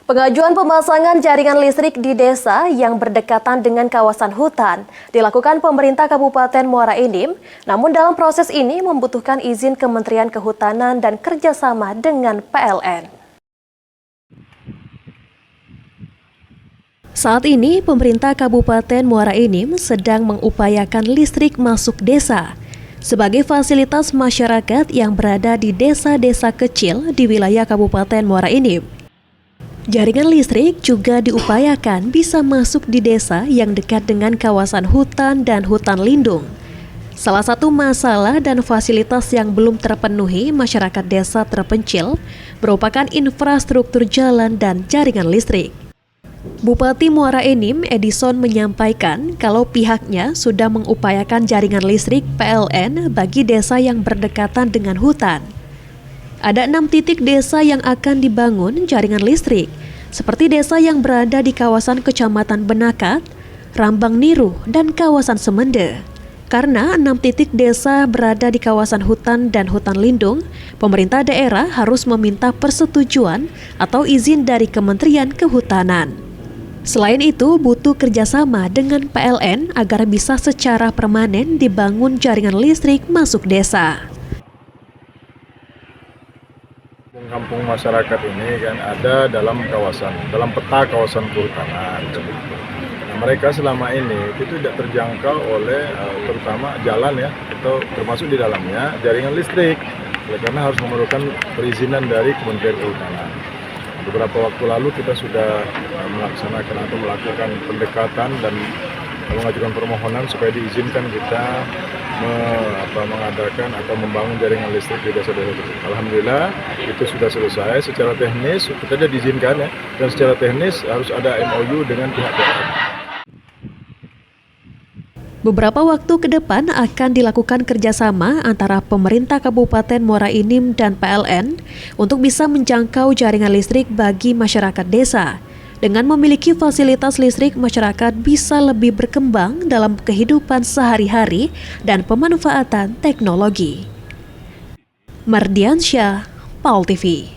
Pengajuan pemasangan jaringan listrik di desa yang berdekatan dengan kawasan hutan dilakukan pemerintah Kabupaten Muara Enim, namun dalam proses ini membutuhkan izin Kementerian Kehutanan dan kerjasama dengan PLN. Saat ini, pemerintah Kabupaten Muara Enim sedang mengupayakan listrik masuk desa sebagai fasilitas masyarakat yang berada di desa-desa kecil di wilayah Kabupaten Muara Enim. Jaringan listrik juga diupayakan bisa masuk di desa yang dekat dengan kawasan hutan dan hutan lindung. Salah satu masalah dan fasilitas yang belum terpenuhi masyarakat desa terpencil merupakan infrastruktur jalan dan jaringan listrik. Bupati Muara Enim, Edison, menyampaikan kalau pihaknya sudah mengupayakan jaringan listrik PLN bagi desa yang berdekatan dengan hutan. Ada 6 titik desa yang akan dibangun jaringan listrik, seperti desa yang berada di kawasan Kecamatan Benakat, Rambang Niru, dan kawasan Semende. Karena 6 titik desa berada di kawasan hutan dan hutan lindung, pemerintah daerah harus meminta persetujuan atau izin dari Kementerian Kehutanan. Selain itu, butuh kerjasama dengan PLN agar bisa secara permanen dibangun jaringan listrik masuk desa. Kampung masyarakat ini kan ada dalam peta kawasan kehutanan. Nah, mereka selama ini itu tidak terjangkau oleh terutama jalan ya, atau termasuk di dalamnya jaringan listrik, karena harus memerlukan perizinan dari Kementerian Kehutanan. Beberapa waktu lalu kita sudah melaksanakan atau melakukan pendekatan dan mengajukan permohonan supaya diizinkan kita mengadakan atau membangun jaringan listrik di desa-desa tersebut. Alhamdulillah itu sudah selesai secara teknis, kita sudah diizinkan ya, dan secara teknis harus ada MOU dengan pihak PLN. Beberapa waktu ke depan akan dilakukan kerjasama antara pemerintah Kabupaten Muara Enim dan PLN untuk bisa menjangkau jaringan listrik bagi masyarakat desa. Dengan memiliki fasilitas listrik, masyarakat bisa lebih berkembang dalam kehidupan sehari-hari dan pemanfaatan teknologi. Mardiansyah, PAL TV.